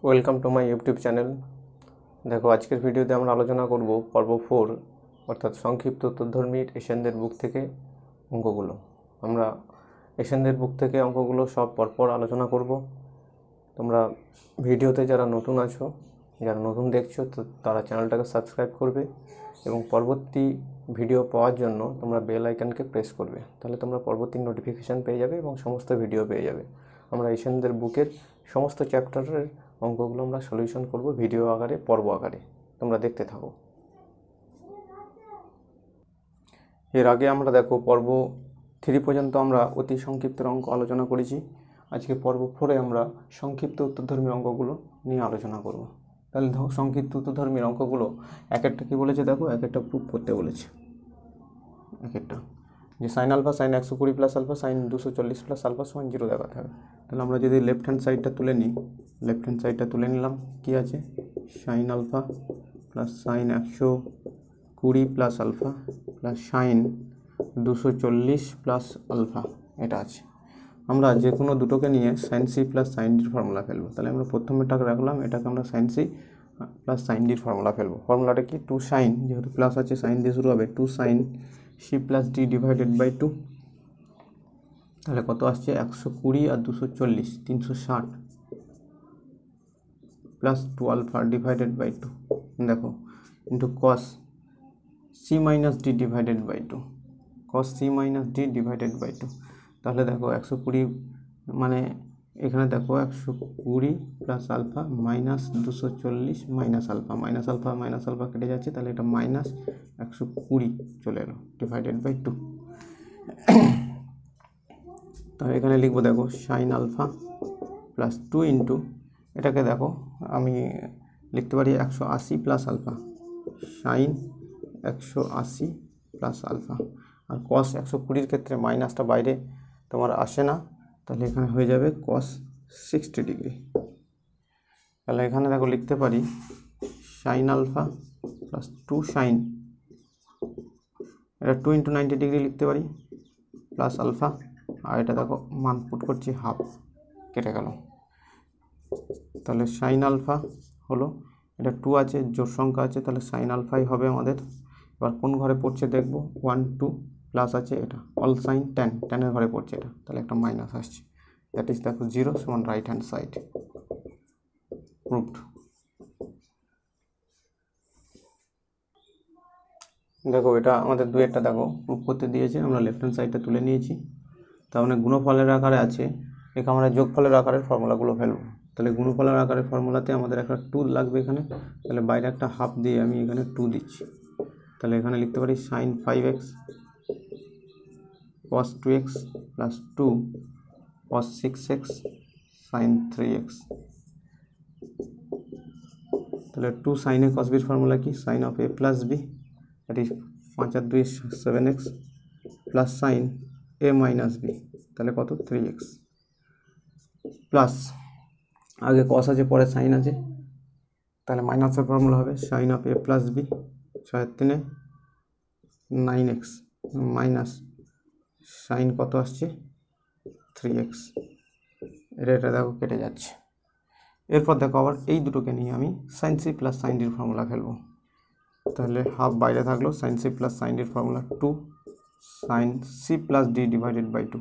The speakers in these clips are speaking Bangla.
Welcome to my YouTube channel. দেখো, আজকের ভিডিওতে আমরা আলোচনা করব পর্ব 4 অর্থাৎ সংক্ষিপ্ত উত্তরধর্মীর এশিয়ানদের বুক থেকে অঙ্কগুলো। আমরা এশিয়ানদের বুক থেকে অঙ্কগুলো সব পরপর আলোচনা করব। তোমরা ভিডিওতে যারা নতুন আছো, যারা নতুন দেখছো, তো তারা চ্যানেলটাকে সাবস্ক্রাইব করবে এবং পরবর্তী ভিডিও পাওয়ার জন্য তোমরা বেল আইকনকে প্রেস করবে। তাহলে তোমরা পরবর্তী নোটিফিকেশান পেয়ে যাবে এবং সমস্ত ভিডিও পেয়ে যাবে। আমরা এশিয়ানদের বুকের সমস্ত চ্যাপ্টারের অঙ্কগুলো আমরা সলিউশন করব ভিডিও আকারে, পর্ব আকারে। তোমরা দেখতে থাকো। এর আগে আমরা দেখো পর্ব 3 পর্যন্ত আমরা অতি সংক্ষিপ্ত অঙ্ক আলোচনা করেছি। আজকে পর্ব 4-এ আমরা সংক্ষিপ্ত উত্তরধর্মী অঙ্কগুলো নিয়ে আলোচনা করব। তাহলে সংক্ষিপ্ত উত্তরধর্মীর অঙ্কগুলো এক একটা কী বলেছে দেখো, এক একটা প্রুফ করতে বলেছে। এক একটা যে sine alpha sine 120 plus alpha sine 240 plus alpha সমান 0 দেখাতে হবে। তাহলে আমরা যদি লেফট হ্যান্ড সাইডটা তুলে নিই, লেফট হ্যান্ড সাইডটা তুলে নিলাম, কি আছে sine alpha plus sine 120 plus alpha plus sine 240 plus alpha, এটা আছে। আমরা যে কোনো দুটোকে নিয়ে সাইন সি প্লাস সাইন ডির ফর্মুলা ফেলবো। তাহলে আমরা প্রথমেটাকে রাখলাম, এটাকে আমরা সাইন সি প্লাস সাইন ডির ফর্মুলা ফেলবো। ফর্মুলাটা কি, 2 সাইন, যেহেতু প্লাস আছে সাইন দিয়ে শুরু হবে, 2 sine C plus D divided by 2। তাহলে কত আসছে, 120 আর 240 360 প্লাস 2 আলফা ডিভাইডেড বাই 2, দেখো into cos C minus D divided by 2, cos C minus D divided by 2। তাহলে দেখো 120 মানে এখানে দেখো 120 plus alpha minus 240 minus alpha কেটে যাচ্ছে, তাহলে এটা মাইনাস 120 চলে এলো ডিভাইডেড বাই 2। তাহলে এখানে লিখবো দেখো সাইন আলফা প্লাস 2 ইন্টু, এটাকে দেখো আমি লিখতে পারি 180 plus alpha, sine 180 plus alpha. আর কস 120-র ক্ষেত্রে মাইনাসটা বাইরে তোমার আসে না, তাহলে এখানে হয়ে যাবে কস 60 ডিগ্রি। তাহলে এখানে দেখো লিখতে পারি সাইন আলফা প্লাস 2 সাইন, এটা 2 ইন্টু 90 ডিগ্রি লিখতে পারি, প্লাস আলফা, আর এটা দেখো মান পুট করছি হাফ, কেটে গেল। তাহলে সাইন আলফা হলো, এটা 2 আছে, জোড় সংখ্যা আছে, তাহলে সাইন আলফাই হবে আমাদের। এবার কোন ঘরে পড়ছে দেখবো, 1 2 প্লাস আছে, এটা অল সাইন টেনের ঘরে পড়ছে এটা, তাহলে একটা মাইনাস আসছে। দ্যাট ইজ দেখো 0 সমান রাইট হ্যান্ড সাইড, প্রুভড। দেখো এটা আমাদের দুয়েরটা দেখো প্রুভ করতে দিয়েছে, আমরা লেফট হ্যান্ড সাইডটা তুলে নিয়েছি। তার মানে গুণফলের আকারে আছে, এখানে আমরা যোগফলের আকারের ফর্মুলাগুলো ফেলবো। তাহলে গুণফলের আকারের ফর্মুলাতে আমাদের একটা 2 লাগবে এখানে, তাহলে বাইরে একটা হাফ দিয়ে আমি এখানে 2 দিচ্ছি। তাহলে এখানে লিখতে পারি sine 5x cos 2x plus 2 cos 6x sine 3x। তাহলে 2 সাইন এ cos বির ফর্মুলা কি, sine of a plus B, that is 5 আর 2 7x plus sine a minus B, তাহলে কত 3x, প্লাস আগে cos আছে পরে সাইন আছে, তাহলে মাইনাসের ফর্মুলা হবে sine of a plus B, 6 3 9x minus sine কত আসছে 3x, এটা দেখো কেটে যাচ্ছে। এরপর দেখো আবার এই দুটোকে নিয়ে আমি সাইন সি প্লাস সাইন ডির ফর্মুলা ফেলবো। তাহলে হাফ বাইরে থাকলো, সাইন সি প্লাস সাইন ডির formula 2 sine C plus D divided by 2,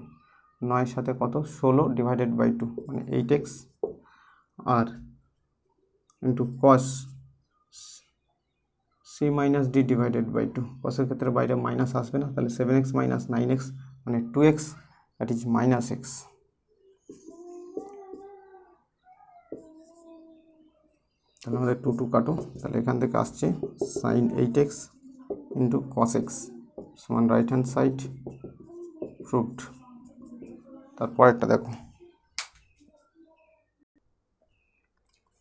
9 সাথে কত 16 ডিভাইডেড বাই 2 মানে 8x, আর into cos C minus D divided by 2, কসের ক্ষেত্রে বাইরে মাইনাস আসবে না, তাহলে 7x মাইনাস 9x মানে 2x, that is minus x। তাহলে আমাদের 2 2 কাটো, তাহলে এখান থেকে আসছে sine 8x into cos X সমান রাইট হ্যান্ড সাইড, প্রুভড। তারপরেরটা দেখো,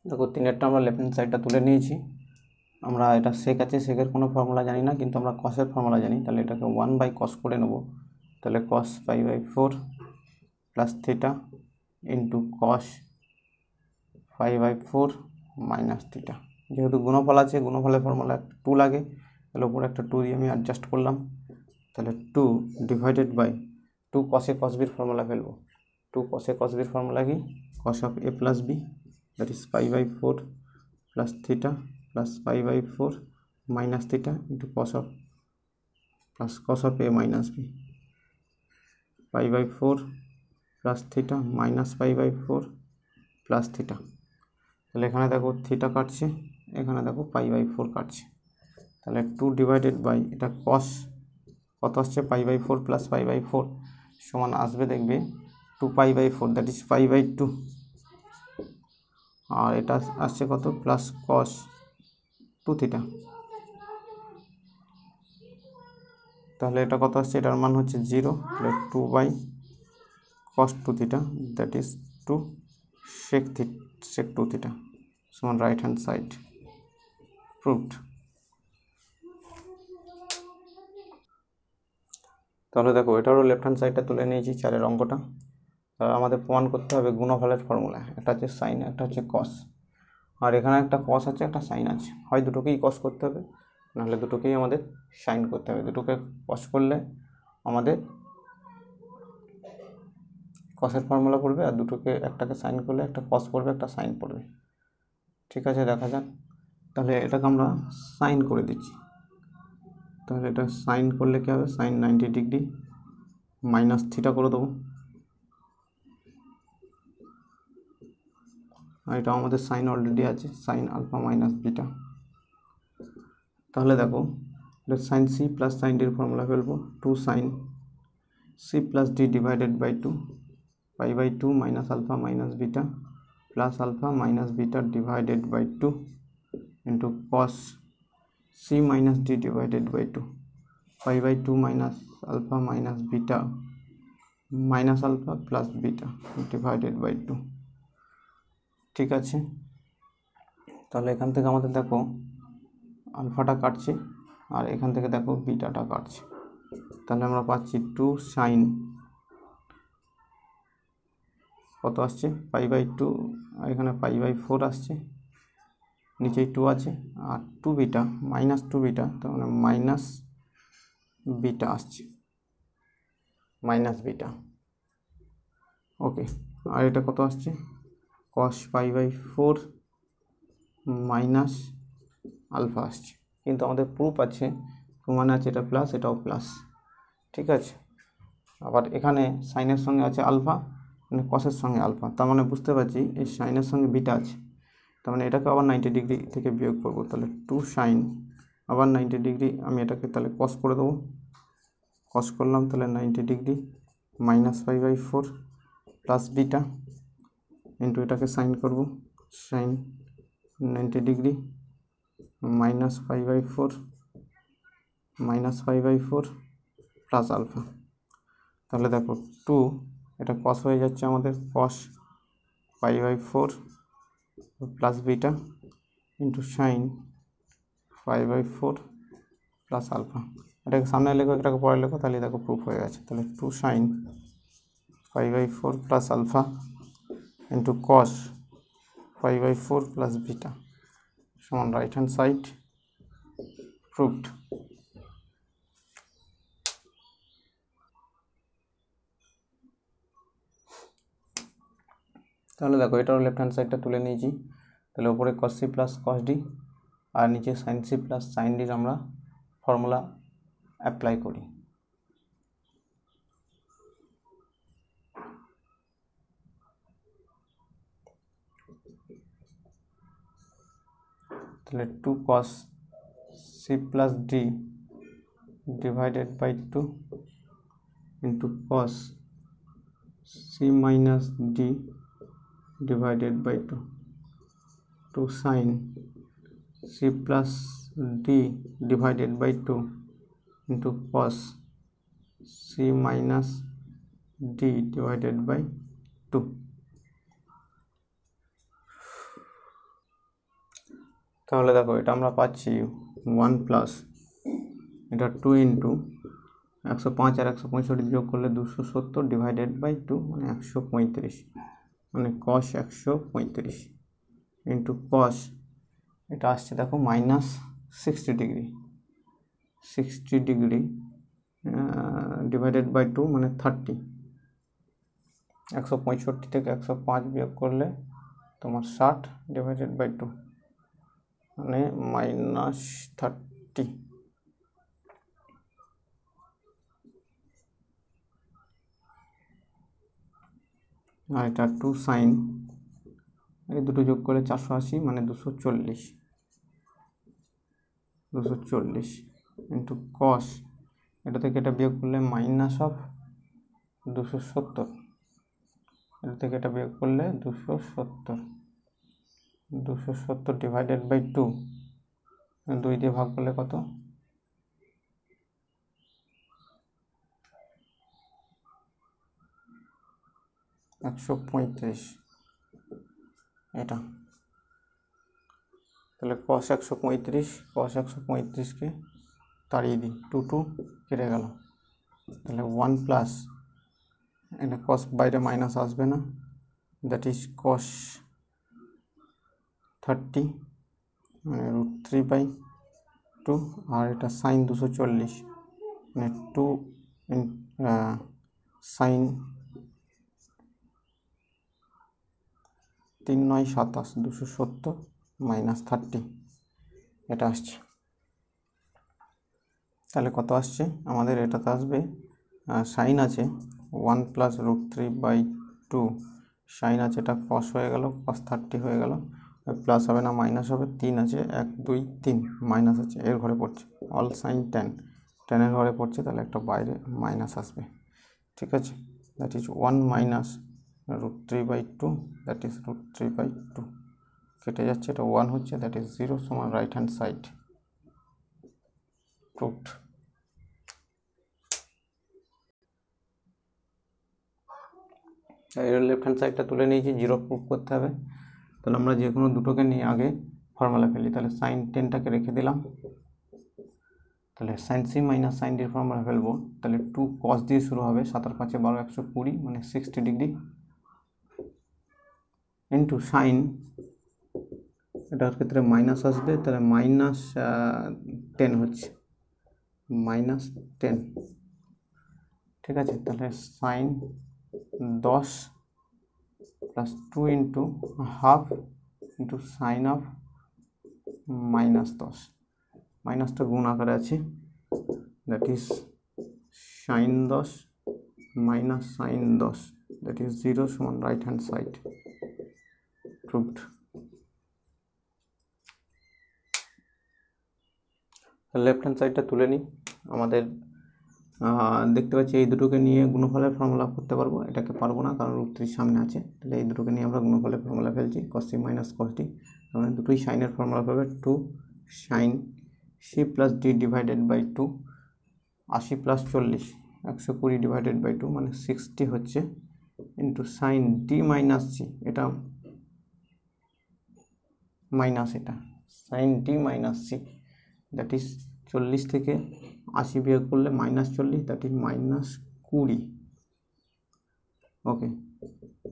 দেখো 3-এরটা আমরা লেফট হ্যান্ড সাইডটা তুলে নিয়েছি। আমরা এটা সেক আছে, সেকের কোনো ফর্মুলা জানি না, কিন্তু আমরা কসের ফর্মুলা জানি, তাহলে এটাকে 1/cos করে নেব। তাহলে cos 5/4 plus theta into cos 5/4 minus theta. যেহেতু গুণফল আছে, গুণফলের ফর্মুলা 2 লাগে, তাহলে উপরে একটা 2 দিয়ে আমি অ্যাডজাস্ট করলাম। তাহলে 2 divided by 2 cos a cos b formula ফেলবো। 2 cos a cos b formula কি, cos of a plus B that is pi by four plus theta plus pi by four minus theta into cos of plus cos of A minus B, pi by four plus theta minus pi by four plus theta. তাহলে এখানে দেখো থিটা কাটছে, এখানে দেখো পাই বাই ফোর কাটছে। তাহলে 2 ডিভাইডেড বাই এটা কস কত আসছে pi by four plus pi by four সমান আসবে দেখবে 2 pi by four that is pi by two, আর এটা আসছে কত প্লাস কস 2 থিটা। তাহলে এটা কত আসছে, এটার মান হচ্ছে 0, তাহলে 2 by cos 2 theta that is 2 sec 2 theta সমান রাইট হ্যান্ড সাইড প্রুভড। তাহলে দেখো এটারও লেফট হ্যান্ড সাইডটা তুলে নিয়েছি 4-এর অঙ্কটা। তাহলে আমাদের প্রমাণ করতে হবে গুণফলের ফর্মুলা, একটা হচ্ছে সাইন একটা হচ্ছে কস, আর এখানে একটা কস আছে একটা সাইন আছে, হয় দুটোকেই কস করতে হবে নাহলে দুটোকেই আমাদের সাইন করতে হবে। দুটোকে কস করলে আমাদের কসের ফর্মুলা পড়বে, আর দুটোকে একটাকে সাইন করলে একটা কস পড়বে একটা সাইন পড়বে। ঠিক আছে, দেখা যাক। তাহলে এটাকে আমরা সাইন করে দিচ্ছি। তাহলে এটা সাইন করলে কী হবে, সাইন 90 ডিগ্রি মাইনাস থিটা করে দেবো, আর এটা আমাদের সাইন অলরেডি আছে, সাইন আলফা মাইনাস বিটা। তাহলে দেখো এটা সাইন সি প্লাস সাইন ডির ফর্মুলা ফেলবো, 2 sine C plus D divided by 2 pi by 2 minus alpha minus beta plus alpha minus beta divided by 2 into cos C minus D divided by 2 pi by 2 minus alpha minus beta minus alpha plus beta divided by 2। ঠিক আছে, তাহলে এখান থেকে আমাদের দেখো আলফাটা কাটছে আর এখান থেকে দেখো বিটাটা কাটছে। তাহলে আমরা পাচ্ছি 2 সাইন কত আসছে পাই বাই 2, এখানে পাই বাই 4 আসছে, নিচেই 2 আছে, আর 2 বিটা মাইনাস 2 বিটা, তার মানে মাইনাস বিটা আসছে, মাইনাস বিটা। ওকে, আর এটা কত আসছে কস পাই বাই 4 মাইনাস আলফা আসছে, কিন্তু আমাদের প্রুফ আছে, প্রমাণ আছে এটা প্লাস এটাও প্লাস। ঠিক আছে, আবার এখানে সাইনের সঙ্গে আছে আলফা, মানে কসের সঙ্গে আলফা, তার মানে বুঝতে পারছি এই সাইনের সঙ্গে বিটা আছে, তার মানে এটাকে আবার 90 ডিগ্রি থেকে বিয়োগ করব। তাহলে 2 সাইন আবার 90 ডিগ্রি, আমি এটাকে তাহলে কস করে দেবো, কস করলাম, তাহলে 90 degree minus pi by 4 plus beta into এটাকে সাইন করব, sine 90 degree minus pi by 4 plus alpha. তাহলে দেখো 2 এটা কস হয়ে যাচ্ছে আমাদের, cos pi by 4 plus beta into sine pi by 4 plus alpha. এটাকে সামনে লেখো এটাকে পরে লেখো, তাহলে দেখো প্রুফ হয়ে গেছে। তাহলে 2 sine pi by 4 plus alpha into cos pi by 4 plus beta সমান রাইট হ্যান্ড সাইড প্রুভড। তাহলে দেখো এটারও লেফট হ্যান্ড সাইডটা তুলে নিয়েছি। তাহলে ওপরে cos C plus cos D আর নিচে সাইন সি প্লাস সাইন ডির আমরা ফর্মুলা অ্যাপ্লাই করি। তাহলে 2 cos c plus d divided by 2 into cos c minus d divided by 2, 2 sin c plus d divided by 2 into cos c minus d divided by 2। তাহলে দেখো এটা আমরা পাচ্ছি 1 প্লাস এটা 2 ইন্টু 105 আর 165 যোগ করলে 270 ডিভাইডেড বাই 2 মানে 135, মানে কস 135 ইন্টু কস এটা আসছে দেখো minus 60 degree, 60 degree divided by 2 মানে 30, 165 থেকে 105 বিয়োগ করলে তোমার 60 ডিভাইডেড বাই 2 মানে -30। আর এটা 2 সাইন, এই দুটো যোগ করে 480 মানে 240 ইন্টু কস, এটা থেকে এটা বিয়োগ করলে -270, এটা থেকে এটা বিয়োগ করলে 270 ডিভাইডেড বাই 2, 2 দিয়ে ভাগ করলে কত? 135, এটা তাহলে cos 135কে তাড়িয়ে দিই, 2 কেটে গেল, তাহলে 1 প্লাস, এটা cos বাইরে মাইনাস আসবে না, দ্যাট ইজ cos 30 মানে √3/2, আর এটা সাইন 240 মানে 2 সাইন 3 9 27, 270 -30, এটা আসছে। তাহলে কত আসছে আমাদের? এটাতে আসবে সাইন আছে 1 প্লাস √3/2, সাইন আছে, এটা কস হয়ে গেল, cos 30 হয়ে গেল, প্লাস হবে না মাইনাস হবে, 3 আছে, 1 2 3 মাইনাস আছে, এর ঘরে পড়ছে অল সাইন 10 এর ঘরে পড়ছে, তাহলে একটা বাইরে মাইনাস আসবে, ঠিক আছে। That is 1 minus √3/2, that is √3/2 কেটে যাচ্ছে, এটা 1 হচ্ছে, দ্যাট ইজ 0 সমান রাইট হ্যান্ড সাইড, প্রুভড। এর লেফট হ্যান্ড সাইডটা তুলে নিয়েছি, 0 প্রুভ করতে হবে, তাহলে আমরা যে কোনো দুটোকে নিয়ে আগে ফর্মুলা ফেলি, তাহলে সাইন 10টাকে রেখে দিলাম, তাহলে সাইন সি মাইনাস সাইন ডির ফর্মুলা ফেলবো, তাহলে 2 কস দিয়ে শুরু হবে, 7 আর 5 12 120 মানে 60 ডিগ্রি, ইন্টু সাইন, এটার ক্ষেত্রে মাইনাস আসবে, তাহলে -10 হচ্ছে, -10, ঠিক আছে। তাহলে sine 10 plus 2 into half into sine of -10, মাইনাসটা গুণ আকারে আছে, that is sine 10 minus sine 10, that is 0 সমান right hand side, proved. Left hand সাইডটা তুলে নিই, আমাদের দেখতে পাচ্ছি এই দুটোকে নিয়ে গুণফলের ফর্মুলা করতে পারবো, এটাকে পারবো না কারণ √3 সামনে আছে, তাহলে এই দুটোকে নিয়ে আমরা গুণফলের ফর্মুলা ফেলছি, cos c minus cos d, মানে দুটোই সাইনের ফর্মুলা পাবে, 2 sine c plus d divided by 2, 80 plus 40 120 divided by 2 মানে 60 হচ্ছে, into sine d minus c, এটা মাইনাস, এটা sine d minus c, that is 40 থেকে 80 বিয়োগ করলে -40, that is -20, okay,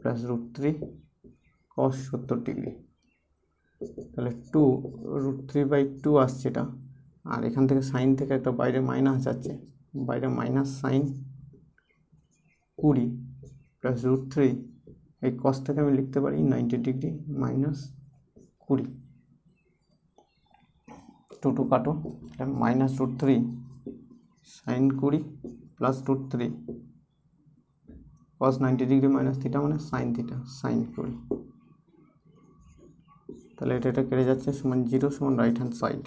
plus √3 cos 70 degree, তাহলে 2 √3/2 আসছে এটা, আর এখান থেকে সাইন থেকে একটা বাইরে মাইনাস যাচ্ছে, বাইরে মাইনাস সাইন 20 প্লাস √3, এই cos থেকে আমি লিখতে পারি 90 ডিগ্রি -20, 2 কাটো, -√3 sine 20 plus √3 cos 90 degree minus theta মানে সাইন থিটা, সাইন 20, তাহলে এটা কেটে যাচ্ছে, সমান 0 সমান রাইট হ্যান্ড সাইড,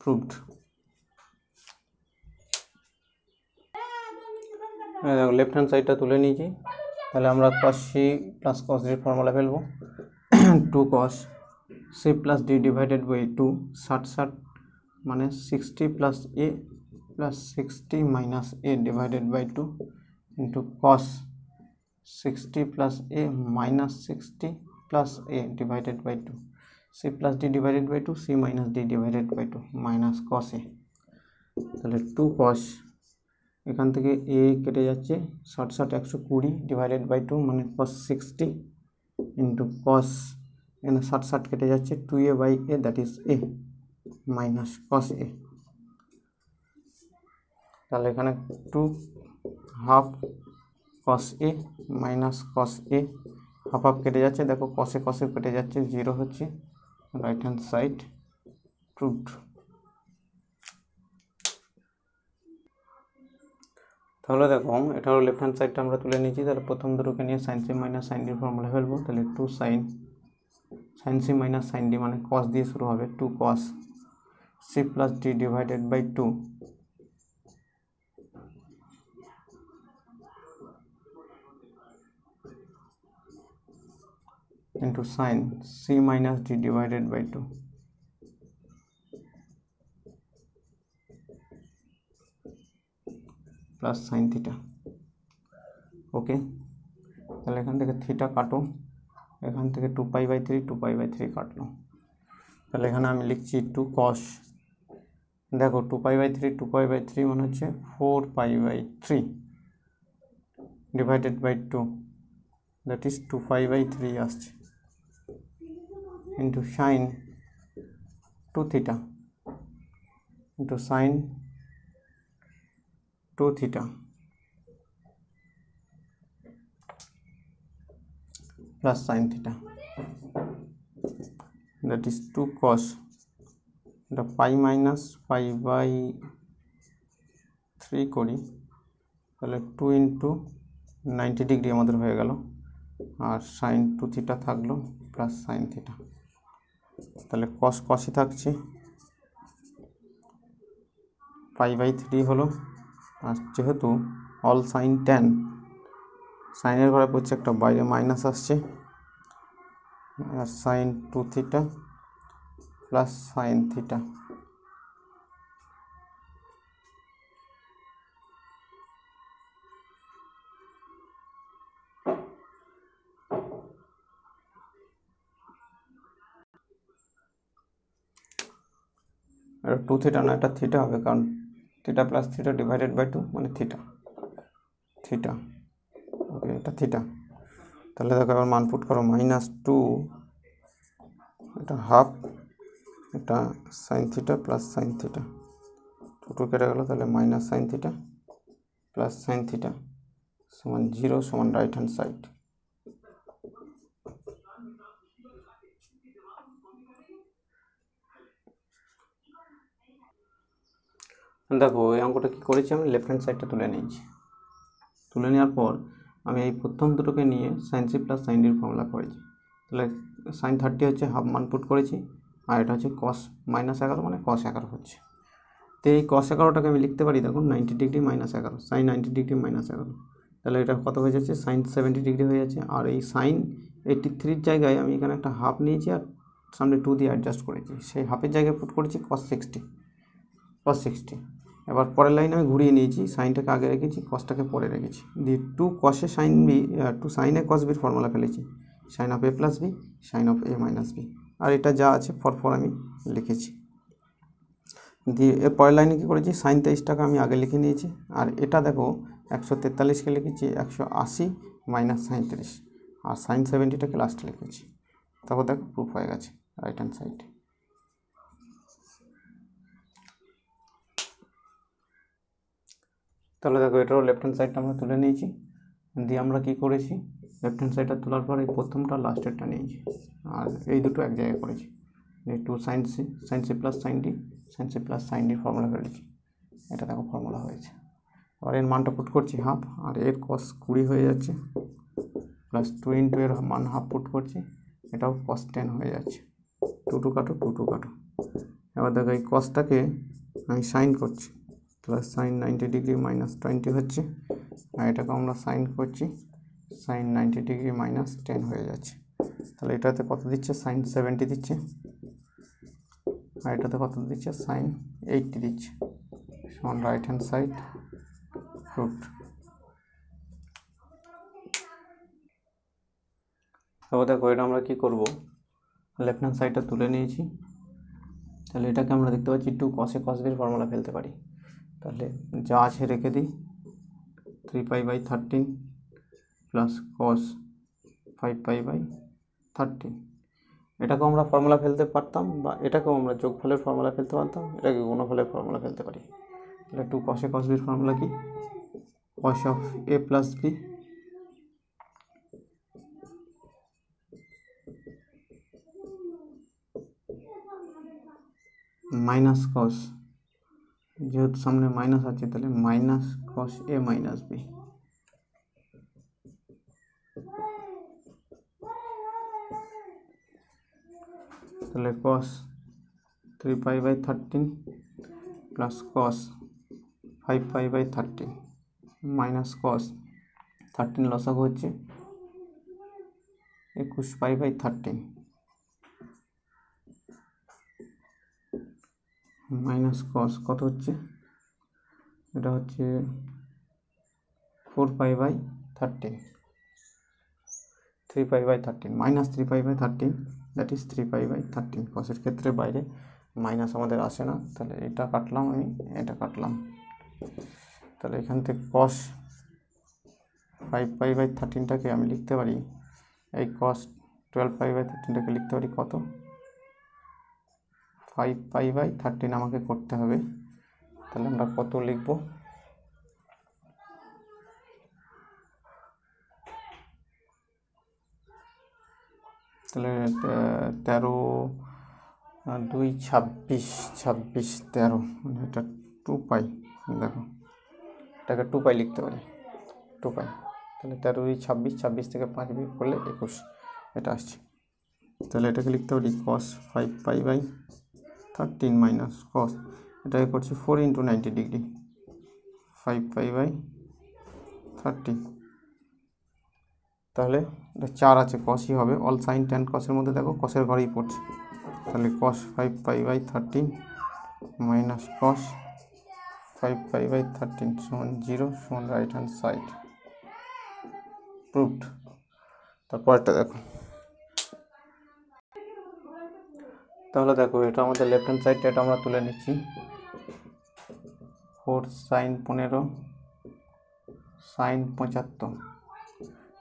প্রুভড। দেখো লেফট হ্যান্ড সাইডটা তুলে নিয়েছি, তাহলে আমরা cos c plus cos d এর ফর্মুলা ফেলবো, 2 cos c plus d divided by 2, 60 মানে 60 plus a plus 60 minus a divided by 2 into cos 60 plus a minus 60 plus a divided by 2, c plus d divided by 2, c minus d divided by 2 minus cos a, তাহলে 2 cos, এখান থেকে a কেটে যাচ্ছে, 60 120 ডিভাইডেড বাই 2 মানে cos 60 ইন্টু cos, এখানে 60 কেটে যাচ্ছে, 2a by a, that is a minus cos a, তাহলে এখানে 2 half cos a minus cos a half half কেটে যাচ্ছে, দেখো কষে কষে কেটে যাচ্ছে, 0 হচ্ছে, রাইট হ্যান্ড সাইড প্রুভড। তাহলে দেখো এটা হলো লেফট হ্যান্ড সাইডটা আমরা তুলে নিয়েছি। তাহলে প্রথম দুটোকে নিয়ে সাইন সি মাইনাস সাইন ডির ফর্মুলা ফেলবো। তাহলে 2 sine C minus sine D মানে কস দিয়ে শুরু হবে, 2 cos C plus D divided by 2 into sin c minus d divided by 2 plus sine theta. Okay, তাহলে এখান থেকে থিটা কাটো, এখান থেকে 2π/3 কাটলো। তাহলে এখানে আমি লিখছি 2 cos, দেখো 2π/3 মানে হচ্ছে 4π/3 ডিভাইডেড বাই 2, দ্যাট ইজ 2π/3 আসছে, into sign 2 theta into sign 2 theta plus sine theta, that is 2 cos, এটা পাই মাইনাস π/3 করি, তাহলে 2 ইন্টু 90 ডিগ্রি আমাদের হয়ে গেল, আর সাইন 2 থিটা থাকলো প্লাস সাইন থিটা। তাহলে কস কসই থাকছে, π/3 হলো, আর যেহেতু অল সাইন ট্যান, সাইনের ঘরে পড়ছে একটা বাইরে মাইনাস আসছে, আর sine 2 theta plus sine theta. এটা 2 থিটা না, এটা থিটা হবে, কারণ theta plus theta divided by 2 মানে থিটা। ওকে, এটা থিটা। তাহলে দেখো এবার মান পুট করো, -2, এটা হাফ, এটা sine theta plus sine theta, 2 কেটে গেল, তাহলে minus sine theta plus sine theta সমান 0 সমান রাইট হ্যান্ড সাইড। দেখো এই অঙ্কটা কী করেছি, আমি লেফট হ্যান্ড সাইডটা তুলে নিয়েছি। তুলে নেওয়ার পর আমি এই প্রথম দুটোকে নিয়ে সাইন সি প্লাস সাইন ডির ফর্মুলা করেছি। তাহলে সাইন 30 হচ্ছে হাফ মান পুট করেছি, আর এটা হচ্ছে cos -11 মানে cos 11 হচ্ছে। তো এই cos 11টাকে আমি লিখতে পারি, দেখুন 90 ডিগ্রি -11, সাইন 90 ডিগ্রি -11, তাহলে এটা কত হয়ে যাচ্ছে, সাইন 70 ডিগ্রি হয়ে যাচ্ছে। আর এই সাইন 83 জায়গায় আমি এখানে একটা হাফ নিয়েছি আর সামনে 2 দিয়ে অ্যাডজাস্ট করেছি, সেই হাফের জায়গায় পুট করেছি cos 60। এবার পরের লাইনে আমি ঘুরিয়ে নিয়েছি, সাইনটাকে আগে রেখেছি, কসটাকে পরে রেখেছি, দিয়ে 2 cos সাইন বি 2 সাইনে cos বির ফর্মুলা ফেলেছি, sine of a plus B sine of a minus B, আর এটা যা আছে ফর আমি লিখেছি। দিয়ে এর পরের লাইনে কী করেছি, সাইন 23টাকে আমি আগে লিখে নিয়েছি, আর এটা দেখো 143কে লিখেছি 180 মাইনাস সাইন 30, আর সাইন 70টাকে লাস্টে লিখেছি। তারপর দেখো প্রুফ হয়ে গেছে রাইট হ্যান্ড সাইড। তাহলে দেখো এটারও লেফট হ্যান্ড সাইডটা আমরা তুলে নিয়েছি। দিয়ে আমরা কি করেছি, লেফট হ্যান্ড সাইডটা তোলার পর এই প্রথমটা লাস্টেরটা নিয়েছি, আর এই দুটো এক জায়গায় করেছি, 2 sine C plus sine C plus sine ডির ফর্মুলা ফেলেছি, এটা দেখো ফর্মুলা হয়েছে। আর এর মানটা পুট করছি হাফ, আর এর cos 20 হয়ে যাচ্ছে, প্লাস 2 ইন্টু এর মান হাফ পুট করছি, এটাও cos 10 হয়ে যাচ্ছে, 2 কাটো 2 কাটো। এবার দেখো এই কসটাকে আমি সাইন করছি, প্লাস সাইন 90 ডিগ্রি -20 হচ্ছে, আর এটাকে আমরা সাইন করছি, সাইন 90 ডিগ্রি -10 হয়ে যাচ্ছে। তাহলে এটাতে কত দিচ্ছে, সাইন 70 দিচ্ছে, আর এটাতে কত দিচ্ছে, সাইন 80 দিচ্ছে, সমান রাইট হ্যান্ড সাইড রুট। তারপর দেখো এটা আমরা কী করবো, লেফট হ্যান্ড সাইডটা তুলে নিয়েছি, তাহলে এটাকে আমরা দেখতে পাচ্ছি 2 cos বির ফর্মুলা ফেলতে পারি। তাহলে যা আছে রেখে দিই, 3π/13 প্লাস cos 5π/13, এটাকেও আমরা ফর্মুলা ফেলতে পারতাম, বা এটাকেও আমরা যোগফলের ফর্মুলা ফেলতে পারতাম, এটাকে গুণফলের ফর্মুলা ফেলতে পারি। তাহলে 2 cos বির ফর্মুলা কি, cos of a plus B minus cos, যেহেতু সামনে মাইনাস আছে তাহলে minus cos A minus B, তাহলে cos 3π/13 plus cos 5π/13 minus cos 13 লসাগু হচ্ছে 21π/13 মাইনাস কস কত হচ্ছে, এটা হচ্ছে 4π/13 3π/13 মাইনাস 3π/13 দ্যাট ইজ 3π/13। কসের ক্ষেত্রে বাইরে মাইনাস আমাদের আসে না, তাহলে এটা কাটলাম, আমি এটা কাটলাম, তাহলে এখান থেকে কস 5π/13টাকে আমি লিখতে পারি, এই কস 12π/13টাকে লিখতে পারি কত, 5π/13 আমাকে করতে হবে, তাহলে আমরা কত লিখব, তাহলে 13 2 26 26 13 মানে এটা 2π, দেখো এটাকে 2π লিখতে পারি, 2π, তাহলে 13 2 26 26 থেকে 5 বিয়োগ করলে 21 এটা আসছে, তাহলে এটাকে লিখতে পারি কস 5π/13 মাইনাস কস, এটাকে করছি 4 × 90 ডিগ্রি 5π/13, তাহলে এটা 4 আছে, কসই হবে, অল সাইন ট্যান কসের মধ্যে দেখো কসের ঘরেই পড়ছে, তাহলে কস 5π/13 মাইনাস কস 5π/13 সমান 0 সমান রাইট হ্যান্ড সাইড, প্রুভড। তারপরটা দেখো, তাহলে দেখো এটা আমাদের লেফট হ্যান্ড সাইডটা, এটা আমরা তুলে নিচ্ছি, 4 sin 15 sin 75,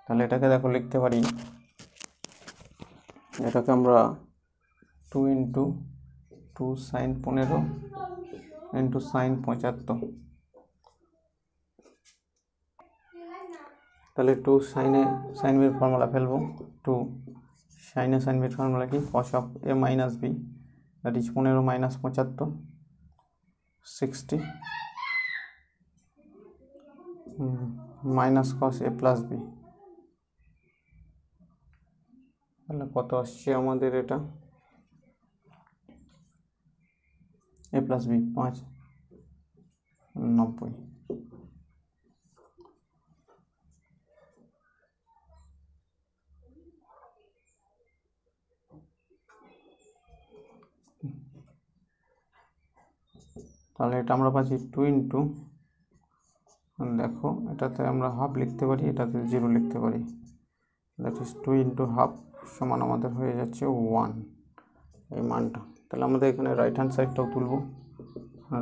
তাহলে এটাকে দেখো লিখতে পারি, এটাকে আমরা 2 × 2 sin 15 × sin 75, তাহলে 2 সাইনে সাইন বির ফর্মুলা ফেলবো, 2 সাইনে সাইন বির ফর্মুলা কি, cos of a minus B that is 15 minus 75 60 minus cos a plus B, তাহলে কত আসছে আমাদের, এটা a প্লাস বি 5 90, তাহলে এটা আমরা পাচ্ছি 2 × দেখো এটাতে আমরা হাফ লিখতে পারি, এটাতে 0 লিখতে পারি, দ্যাট ইজ 2 × হাফ সমান আমাদের হয়ে যাচ্ছে 1 এই মানটা, তাহলে আমাদের এখানে রাইট হ্যান্ড সাইডটাও তুলব,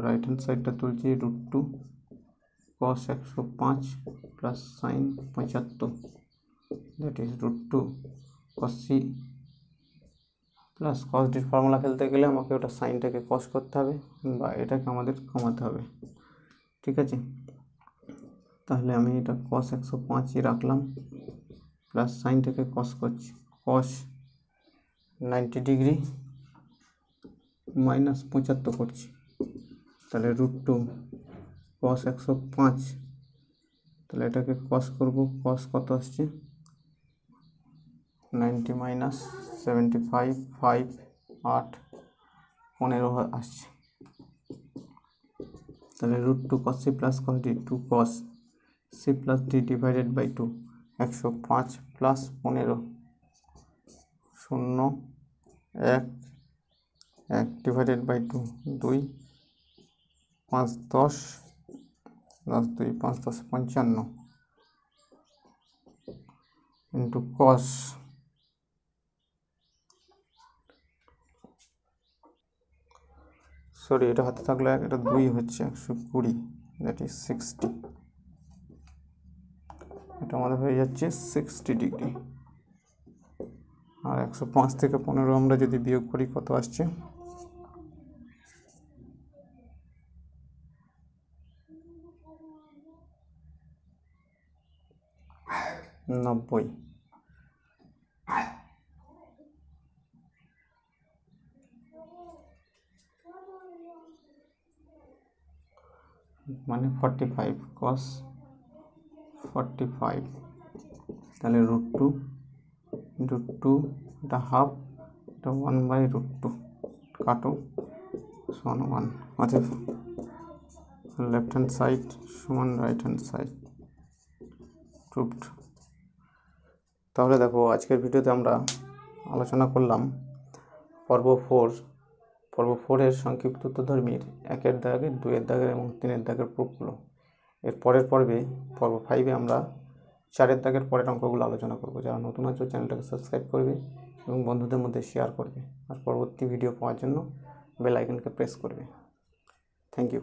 রাইট হ্যান্ড সাইডটা তুলছি √2 cos 105 plus sign 75 that is √2 cos c plus cos ডির ফর্মুলা ফেলতে গেলে আমাকে ওটা সাইনটাকে cos করতে হবে বা এটাকে আমাদের কমাতে হবে, ঠিক আছে, তাহলে আমি এটা cos 105ই রাখলাম প্লাস সাইনটাকে cos করছি, cos 90 ডিগ্রি মাইনাস 75 করছি, তাহলে √2 cos 105, তাহলে এটাকে cos করব, cos কত আসছে 90 মাইনাস 75 5 8 15 আসছে, তাহলে √2 cos c plus cos d 2 cos c plus d divided by 2 105 plus 15 0 1 1 divided by 2 2 5 10 10 2 5 10 55 into cos sorry এটা হাতে থাকলে এটা 2 হচ্ছে 120 দ্যাট ইজ 60, এটা আমাদের হয়ে যাচ্ছে 60 ডিগ্রি, আর 105 থেকে 15 আমরা যদি বিয়োগ করি কত আসছে 90, মানে 45 cos 45, তাহলে √2 √2, এটা হাফ, এটা 1/√2, কাটো সমান 1। অতএব লেফট হ্যান্ড সাইড সমান রাইট হ্যান্ড সাইড, প্রুভড। তাহলে দেখো আজকের ভিডিওতে আমরা আলোচনা করলাম পর্ব 4 সংক্ষিপ্ত উত্তরধর্মীর 1-এর দাগের, 2-এর দাগের এবং 3-এর দাগের প্রুফগুলো। এর পরের পর্বে পর্ব 5-এ আমরা 4-এর দাগের পরের অঙ্কগুলো আলোচনা করব। যারা নতুন আছে চ্যানেলটাকে সাবস্ক্রাইব করবে এবং বন্ধুদের মধ্যে শেয়ার করবে, আর পরবর্তী ভিডিও পাওয়ার জন্য বেল আইকনকে প্রেস করবে। Thank you.